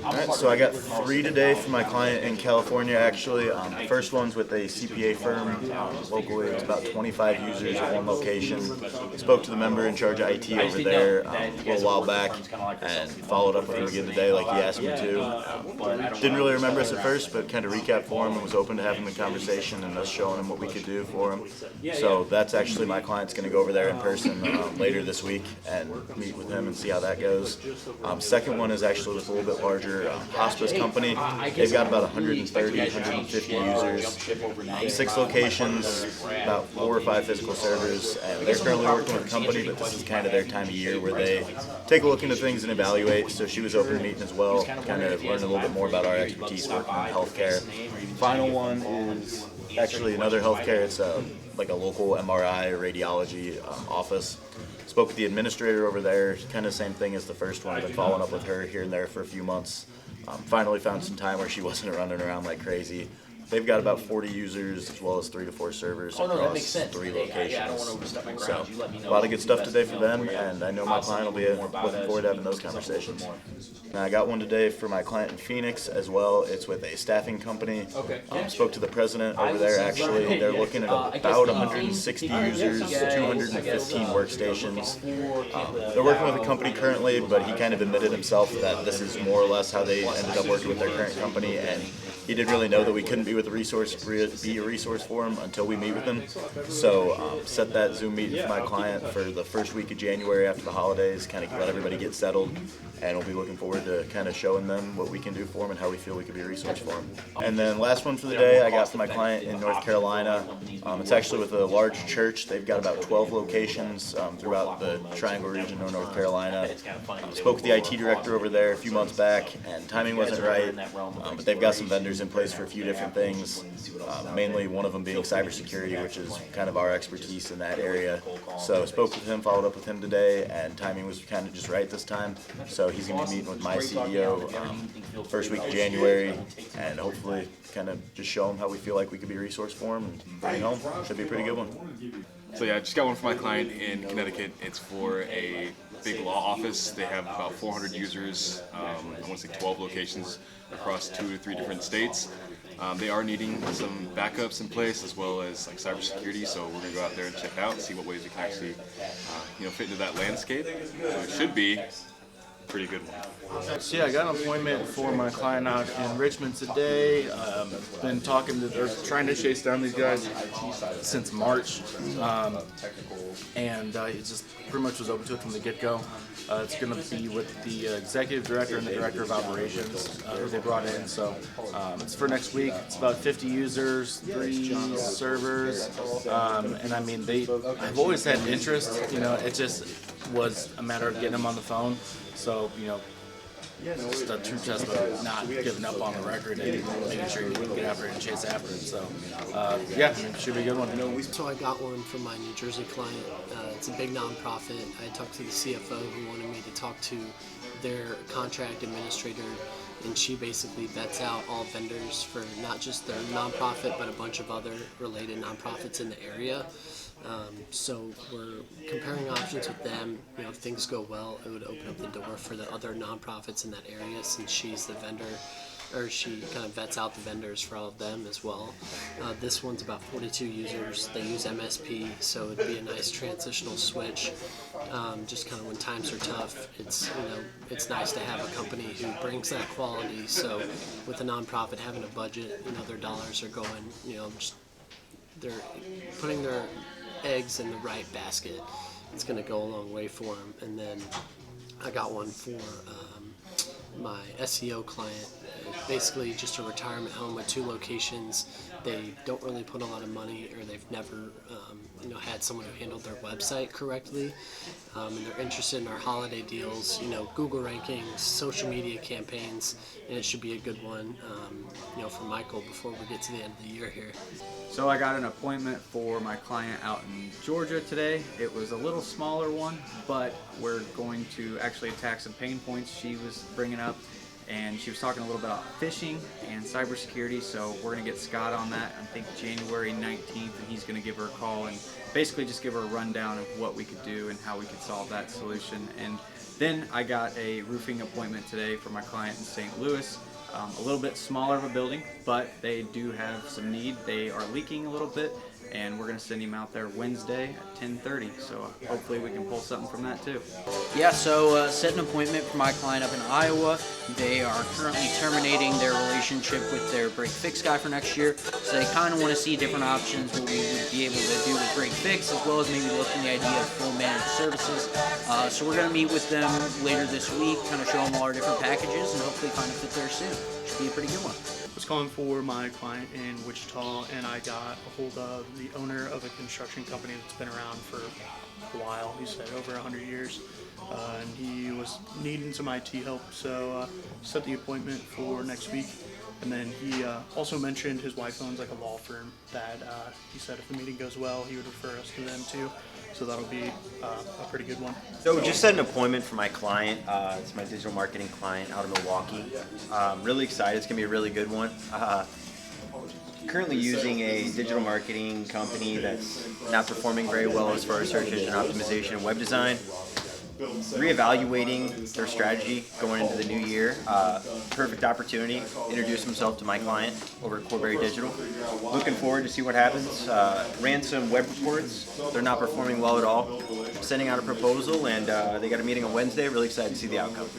Alright, so I got 3 today for my client in California actually. The first one's with a CPA firm locally. It's about 25 users at one location. Spoke to the member in charge of IT over there a little while back and followed up with him again today like he asked me to. Didn't really remember us at first, but kind of recapped for him and was open to having the conversation and us showing him what we could do for him. So that's actually my client's going to go over there in person later this week and meet with him and see how that goes. Second one is actually with a little bit larger hospice company. They've got about 130, 150 users, 6 locations, about 4 or 5 physical servers, and they're currently working with a company, but this is kind of their time of year where they take a look into things and evaluate. So she was open to meeting as well, kind of learn a little bit more about our expertise working in healthcare. Final one is actually another healthcare. It's like a local MRI or radiology office. Spoke with the administrator over there, kind of same thing as the first one. I've been following up with her here and there for a few months. Finally found some time where she wasn't running around like crazy. They've got about 40 users as well as 3 to 4 servers across 3 locations. So a lot of good stuff today for them, and I know my client will be looking forward to having those conversations. Now, I got one today for my client in Phoenix as well. It's with a staffing company. Spoke to the president over there actually. They're looking at about 160 users, 215 workstations. They're working with a company currently, but he kind of admitted himself that this is more or less how they ended up working with their current company, and he didn't really know that we couldn't be a resource for him until we meet with him. So set that Zoom meeting for my client for the first week of January after the holidays, kind of let everybody get settled, and we'll be looking forward to kind of showing them what we can do for them and how we feel we could be a resource for them. And then last one for the day I got for my client in North Carolina. It's actually with a large church. They've got about 12 locations throughout the Triangle region of North Carolina. Spoke with the IT director over there a few months back, and timing wasn't right, but they've got some vendors in place for a few different things, mainly one of them being cybersecurity, which is kind of our expertise in that area. So spoke with him, followed up with him today, and timing was kind of just right this time. So he's going to be meeting with my CEO first week of January, and hopefully kind of just show him how we feel like we could be a resource for him and bring it home. Should be a pretty good one. So yeah, I just got one for my client in Connecticut. It's for a big law office. They have about 400 users, I want to say 12 locations across 2 to 3 different states. They are needing some backups in place as well as like cybersecurity, so we're going to go out there and check out and see what ways we can actually fit into that landscape. So it should be a pretty good one. So yeah, I got an appointment for my client out in Richmond today. Been talking to, or trying to chase down these guys since March, and it just pretty much was open to it from the get-go. It's going to be with the executive director and the director of operations who they brought in. So it's for next week. It's about 50 users, 3 servers, and I mean I've always had interest. It just was a matter of getting them on the phone. So just a true test of not giving up on the record and making sure you can get after it and chase after it. So, it should be a good one. So I got one from my New Jersey client. It's a big nonprofit. I talked to the CFO who wanted me to talk to their contract administrator, and she basically vets out all vendors for not just their nonprofit, but a bunch of other related nonprofits in the area. So we're comparing options with them. If things go well, it would open up the door for the other nonprofits in that area, since she's the vendor, or she kind of vets out the vendors for all of them as well. This one's about 42 users. They use MSP, so it'd be a nice transitional switch. Just kind of when times are tough, it's nice to have a company who brings that quality. So with a nonprofit having a budget, their dollars are going, they're putting their eggs in the right basket. It's going to go a long way for them. And then I got one for my SEO client. Basically just a retirement home with 2 locations. They don't really put a lot of money, or they've never had someone who handled their website correctly, and they're interested in our holiday deals, Google rankings, social media campaigns, and it should be a good one for Michael before we get to the end of the year here. So I got an appointment for my client out in Georgia today. It was a little smaller one, but we're going to actually attack some pain points she was bringing up, and she was talking a little bit about phishing and cybersecurity, so we're going to get Scott on that, I think January 19th, and he's going to give her a call and basically just give her a rundown of what we could do and how we could solve that solution. And Then I got a roofing appointment today for my client in St. Louis. A little bit smaller of a building, but they do have some need. They are leaking a little bit, and we're going to send him out there Wednesday at 10:30. So hopefully we can pull something from that too. Yeah, so set an appointment for my client up in Iowa. They are currently terminating their relationship with their break fix guy for next year. So they kind of want to see different options, what we would be able to do with break fix, as well as maybe looking at the idea of full managed services. So we're going to meet with them later this week, kind of show them all our different packages, and hopefully find a fit there soon. Should be a pretty good one. I was calling for my client in Wichita, and I got a hold of the owner of a construction company that's been around for a while. He said over 100 years, and he was needing some IT help, so set the appointment for next week. And then he also mentioned his wife owns like a law firm that he said if the meeting goes well, he would refer us to them too. So that'll be a pretty good one. So just set an appointment for my client. It's my digital marketing client out of Milwaukee. Really excited. It's going to be a really good one. Currently using a digital marketing company that's not performing very well as far as search engine optimization and web design. Reevaluating their strategy going into the new year. Perfect opportunity to introduce himself to my client over at Corberry Digital. Looking forward to see what happens. Ran some web reports. They're not performing well at all. Sending out a proposal, and they got a meeting on Wednesday. Really excited to see the outcome.